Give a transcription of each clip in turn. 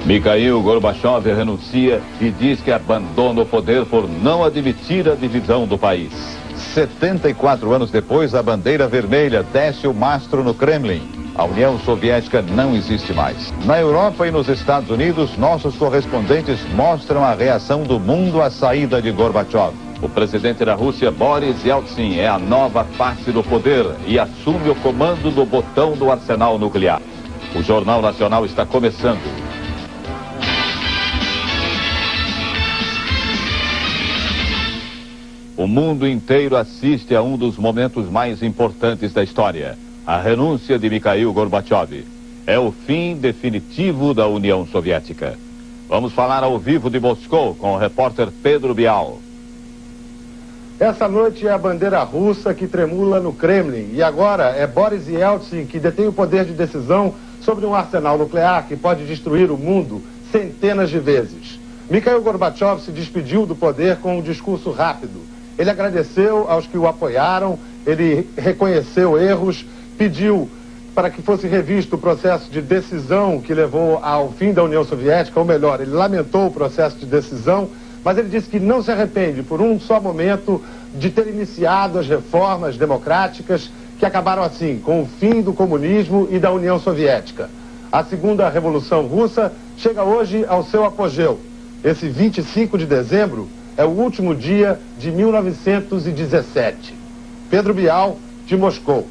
Mikhail Gorbachev renuncia e diz que abandona o poder por não admitir a divisão do país. 74 anos depois, a bandeira vermelha desce o mastro no Kremlin. A União Soviética não existe mais. Na Europa e nos Estados Unidos, nossos correspondentes mostram a reação do mundo à saída de Gorbachev. O presidente da Rússia, Boris Yeltsin, é a nova face do poder e assume o comando do botão do arsenal nuclear. O Jornal Nacional está começando. O mundo inteiro assiste a um dos momentos mais importantes da história, a renúncia de Mikhail Gorbachev. É o fim definitivo da União Soviética. Vamos falar ao vivo de Moscou com o repórter Pedro Bial. Essa noite é a bandeira russa que tremula no Kremlin. E agora é Boris Yeltsin que detém o poder de decisão sobre um arsenal nuclear que pode destruir o mundo centenas de vezes. Mikhail Gorbachev se despediu do poder com um discurso rápido. Ele agradeceu aos que o apoiaram, ele reconheceu erros, pediu para que fosse revisto o processo de decisão que levou ao fim da União Soviética, ou melhor, ele lamentou o processo de decisão, mas ele disse que não se arrepende por um só momento de ter iniciado as reformas democráticas que acabaram assim, com o fim do comunismo e da União Soviética. A segunda Revolução Russa chega hoje ao seu apogeu. Esse 25 de dezembro é o último dia de 1917. Pedro Bial, de Moscou.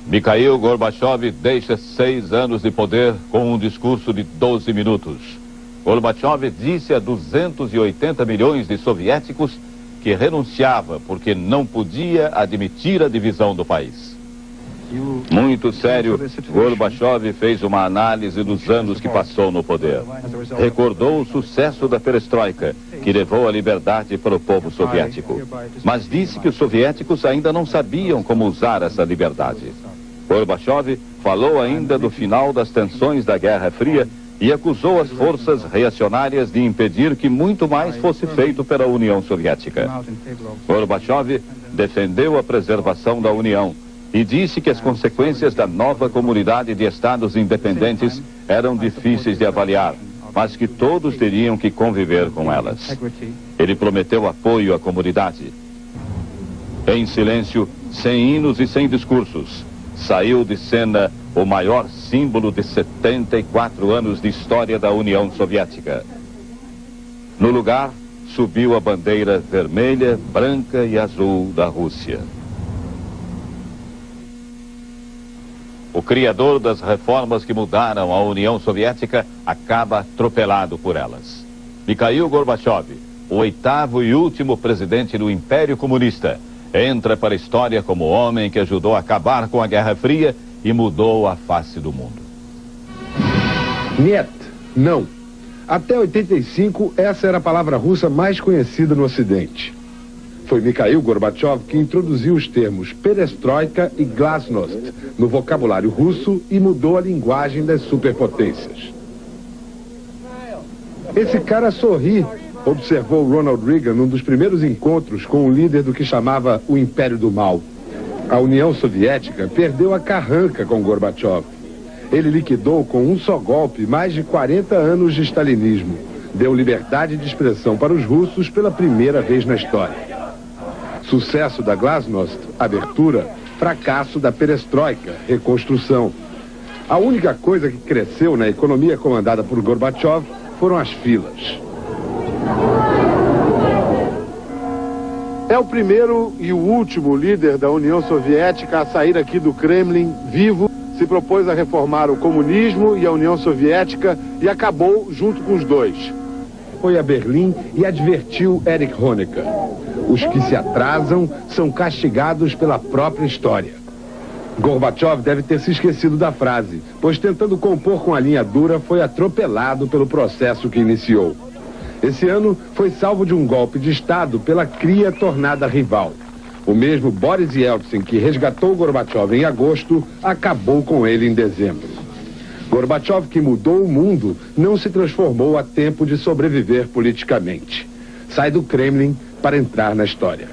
Mikhail Gorbachev deixa 6 anos de poder com um discurso de 12 minutos. Gorbachev disse a 280 milhões de soviéticos que renunciava porque não podia admitir a divisão do país. Muito sério, Gorbachev fez uma análise dos anos que passou no poder. Recordou o sucesso da perestroika, que levou a liberdade para o povo soviético. Mas disse que os soviéticos ainda não sabiam como usar essa liberdade. Gorbachev falou ainda do final das tensões da Guerra Fria e acusou as forças reacionárias de impedir que muito mais fosse feito pela União Soviética. Gorbachev defendeu a preservação da União e disse que as consequências da nova comunidade de estados independentes eram difíceis de avaliar, mas que todos teriam que conviver com elas. Ele prometeu apoio à comunidade. Em silêncio, sem hinos e sem discursos, saiu de cena o maior símbolo de 74 anos de história da União Soviética. No lugar, subiu a bandeira vermelha, branca e azul da Rússia. O criador das reformas que mudaram a União Soviética acaba atropelado por elas. Mikhail Gorbachev, o 8º e último presidente do Império Comunista, entra para a história como o homem que ajudou a acabar com a Guerra Fria e mudou a face do mundo. Niet, não. Até 85, essa era a palavra russa mais conhecida no Ocidente. Foi Mikhail Gorbachev que introduziu os termos perestroika e glasnost no vocabulário russo e mudou a linguagem das superpotências. Esse cara sorri, observou Ronald Reagan num dos primeiros encontros com o líder do que chamava o Império do Mal. A União Soviética perdeu a carranca com Gorbachev. Ele liquidou com um só golpe mais de 40 anos de stalinismo. Deu liberdade de expressão para os russos pela primeira vez na história. Sucesso da glasnost, abertura, fracasso da perestroika, reconstrução. A única coisa que cresceu na economia comandada por Gorbachev foram as filas. É o primeiro e o último líder da União Soviética a sair aqui do Kremlin vivo. Se propôs a reformar o comunismo e a União Soviética e acabou junto com os dois. Foi a Berlim e advertiu Erich Honecker. Os que se atrasam são castigados pela própria história. Gorbachev deve ter se esquecido da frase, pois tentando compor com a linha dura foi atropelado pelo processo que iniciou. Esse ano foi salvo de um golpe de Estado pela cria tornada rival. O mesmo Boris Yeltsin, que resgatou Gorbachev em agosto, acabou com ele em dezembro. Gorbachev, que mudou o mundo, não se transformou a tempo de sobreviver politicamente. Sai do Kremlin para entrar na história.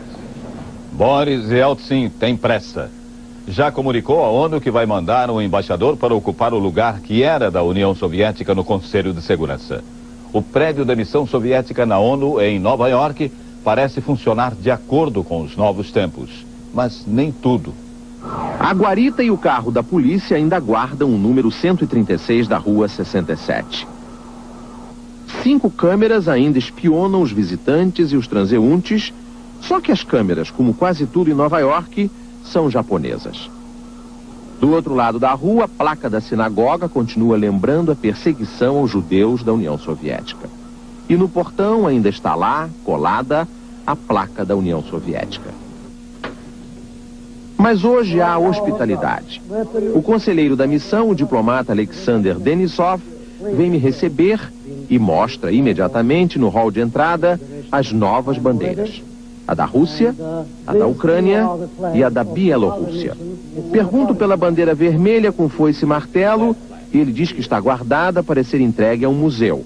Boris Yeltsin tem pressa. já comunicou à ONU que vai mandar um embaixador para ocupar o lugar que era da União Soviética no Conselho de Segurança. O prédio da missão soviética na ONU, em Nova York, parece funcionar de acordo com os novos tempos. Mas nem tudo. A guarita e o carro da polícia ainda guardam o número 136 da Rua 67. 5 câmeras ainda espionam os visitantes e os transeuntes, só que as câmeras, como quase tudo em Nova York, são japonesas. Do outro lado da rua, a placa da sinagoga continua lembrando a perseguição aos judeus da União Soviética. E no portão ainda está lá, colada, a placa da União Soviética. Mas hoje há hospitalidade. O conselheiro da missão, o diplomata Alexander Denisov, vem me receber e mostra imediatamente no hall de entrada as novas bandeiras. A da Rússia, a da Ucrânia e a da Bielorrússia. Pergunto pela bandeira vermelha com foice e martelo e ele diz que está guardada para ser entregue a um museu.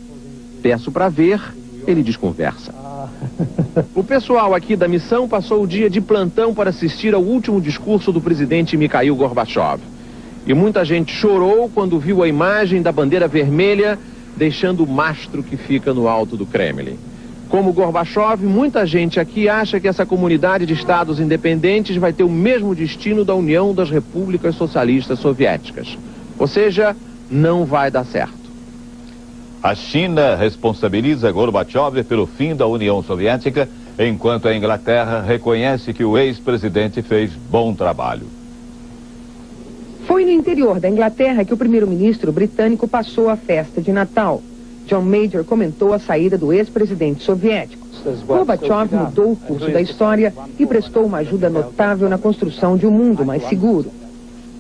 Peço para ver, ele desconversa. O pessoal aqui da missão passou o dia de plantão para assistir ao último discurso do presidente Mikhail Gorbachev. E muita gente chorou quando viu a imagem da bandeira vermelha deixando o mastro que fica no alto do Kremlin. Como Gorbachev, muita gente aqui acha que essa comunidade de estados independentes vai ter o mesmo destino da União das Repúblicas Socialistas Soviéticas. Ou seja, não vai dar certo. A China responsabiliza Gorbachev pelo fim da União Soviética, enquanto a Inglaterra reconhece que o ex-presidente fez bom trabalho. Foi no interior da Inglaterra que o primeiro-ministro britânico passou a festa de Natal. John Major comentou a saída do ex-presidente soviético. Gorbachev mudou o curso da história e prestou uma ajuda notável na construção de um mundo mais seguro.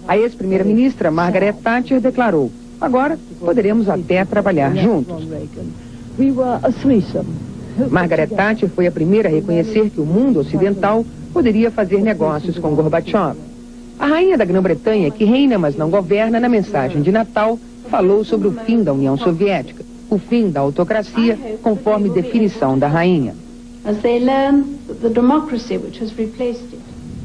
A ex-primeira-ministra Margaret Thatcher declarou: agora poderemos até trabalhar juntos. Margaret Thatcher foi a primeira a reconhecer que o mundo ocidental poderia fazer negócios com Gorbachev. A rainha da Grã-Bretanha, que reina mas não governa, na mensagem de Natal, falou sobre o fim da União Soviética, o fim da autocracia, conforme definição da rainha.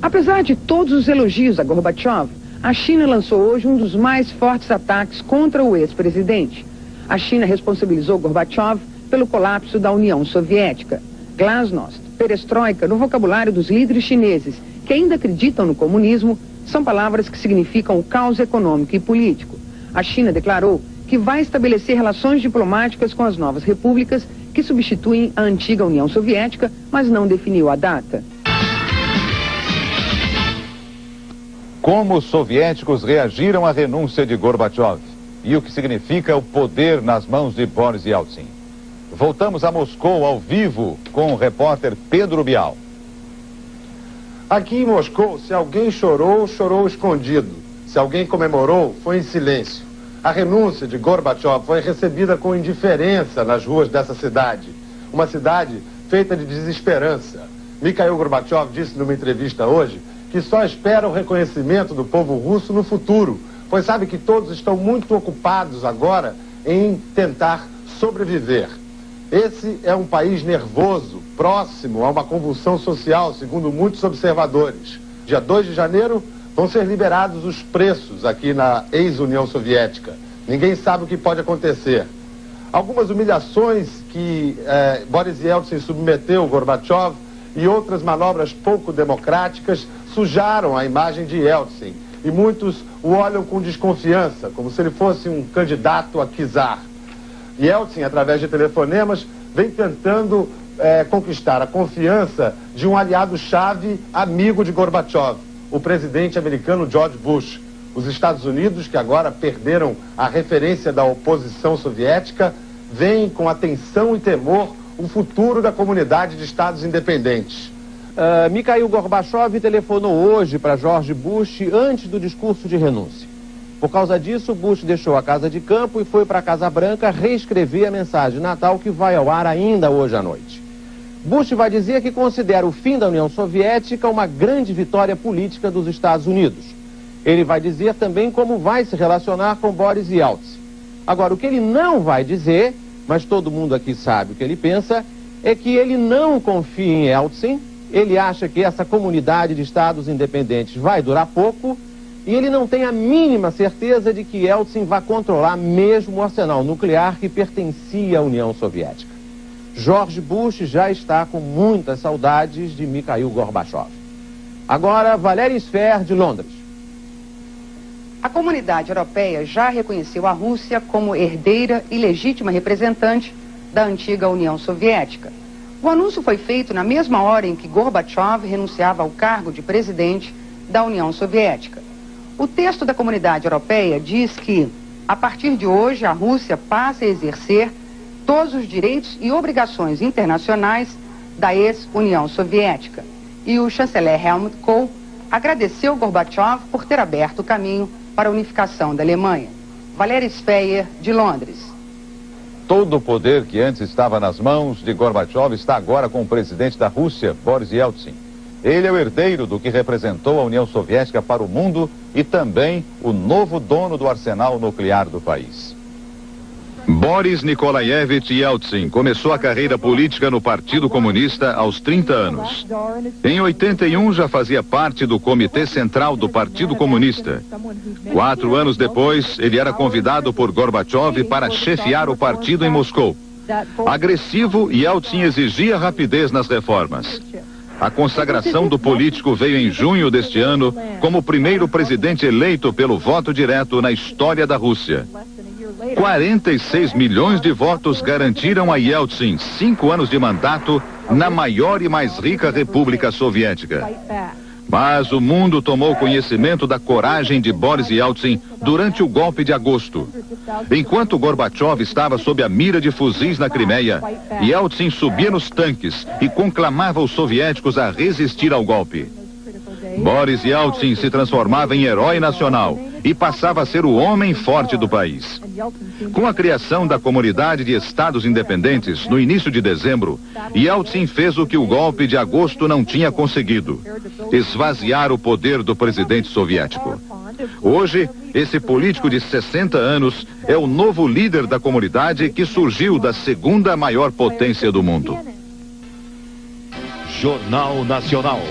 Apesar de todos os elogios a Gorbachev, a China lançou hoje um dos mais fortes ataques contra o ex-presidente. A China responsabilizou Gorbachev pelo colapso da União Soviética. Glasnost, perestroika, no vocabulário dos líderes chineses que ainda acreditam no comunismo, são palavras que significam o caos econômico e político. A China declarou que vai estabelecer relações diplomáticas com as novas repúblicas que substituem a antiga União Soviética, mas não definiu a data. Como os soviéticos reagiram à renúncia de Gorbachev e o que significa o poder nas mãos de Boris Yeltsin. Voltamos a Moscou ao vivo com o repórter Pedro Bial. Aqui em Moscou, se alguém chorou, chorou escondido. Se alguém comemorou, foi em silêncio. A renúncia de Gorbachev foi recebida com indiferença nas ruas dessa cidade. Uma cidade feita de desesperança. Mikhail Gorbachev disse numa entrevista hoje que só espera o reconhecimento do povo russo no futuro, pois sabe que todos estão muito ocupados agora em tentar sobreviver. Esse é um país nervoso, próximo a uma convulsão social, segundo muitos observadores. Dia 2 de janeiro vão ser liberados os preços aqui na ex-União Soviética. Ninguém sabe o que pode acontecer. Algumas humilhações que Boris Yeltsin submeteu Gorbachev e outras manobras pouco democráticas sujaram a imagem de Yeltsin. E muitos o olham com desconfiança, como se ele fosse um candidato a czar. Yeltsin, através de telefonemas, vem tentando conquistar a confiança de um aliado-chave amigo de Gorbachev, o presidente americano George Bush. Os Estados Unidos, que agora perderam a referência da oposição soviética, veem com atenção e temor o futuro da comunidade de estados independentes. Mikhail Gorbachev telefonou hoje para George Bush antes do discurso de renúncia. Por causa disso, Bush deixou a Casa de Campo e foi para a Casa Branca reescrever a mensagem de Natal que vai ao ar ainda hoje à noite. Bush vai dizer que considera o fim da União Soviética uma grande vitória política dos Estados Unidos. Ele vai dizer também como vai se relacionar com Boris Yeltsin. Agora, o que ele não vai dizer, mas todo mundo aqui sabe o que ele pensa, é que ele não confia em Yeltsin, ele acha que essa comunidade de estados independentes vai durar pouco E ele não tem a mínima certeza de que Yeltsin vai controlar mesmo o arsenal nuclear que pertencia à União Soviética. George Bush já está com muitas saudades de Mikhail Gorbachev. Agora, Valéria Sfer, de Londres. A comunidade europeia já reconheceu a Rússia como herdeira e legítima representante da antiga União Soviética. O anúncio foi feito na mesma hora em que Gorbachev renunciava ao cargo de presidente da União Soviética. O texto da comunidade europeia diz que, a partir de hoje, a Rússia passa a exercer todos os direitos e obrigações internacionais da ex-União Soviética. E o chanceler Helmut Kohl agradeceu Gorbachev por ter aberto o caminho para a unificação da Alemanha. Valéria Sfer, de Londres. Todo o poder que antes estava nas mãos de Gorbachev está agora com o presidente da Rússia, Boris Yeltsin. Ele é o herdeiro do que representou a União Soviética para o mundo e também o novo dono do arsenal nuclear do país. Boris Nikolaevich Yeltsin começou a carreira política no Partido Comunista aos 30 anos. Em 81 já fazia parte do Comitê Central do Partido Comunista. 4 anos depois, ele era convidado por Gorbachev para chefiar o partido em Moscou. Agressivo, Yeltsin exigia rapidez nas reformas. A consagração do político veio em junho deste ano como o primeiro presidente eleito pelo voto direto na história da Rússia. 46 milhões de votos garantiram a Yeltsin 5 anos de mandato na maior e mais rica república soviética. Mas o mundo tomou conhecimento da coragem de Boris Yeltsin durante o golpe de agosto. Enquanto Gorbachev estava sob a mira de fuzis na Crimeia, Yeltsin subia nos tanques e conclamava os soviéticos a resistir ao golpe. Boris Yeltsin se transformava em herói nacional e passava a ser o homem forte do país. Com a criação da Comunidade de Estados Independentes no início de dezembro, Yeltsin fez o que o golpe de agosto não tinha conseguido: esvaziar o poder do presidente soviético. Hoje, esse político de 60 anos é o novo líder da comunidade que surgiu da segunda maior potência do mundo. Jornal Nacional.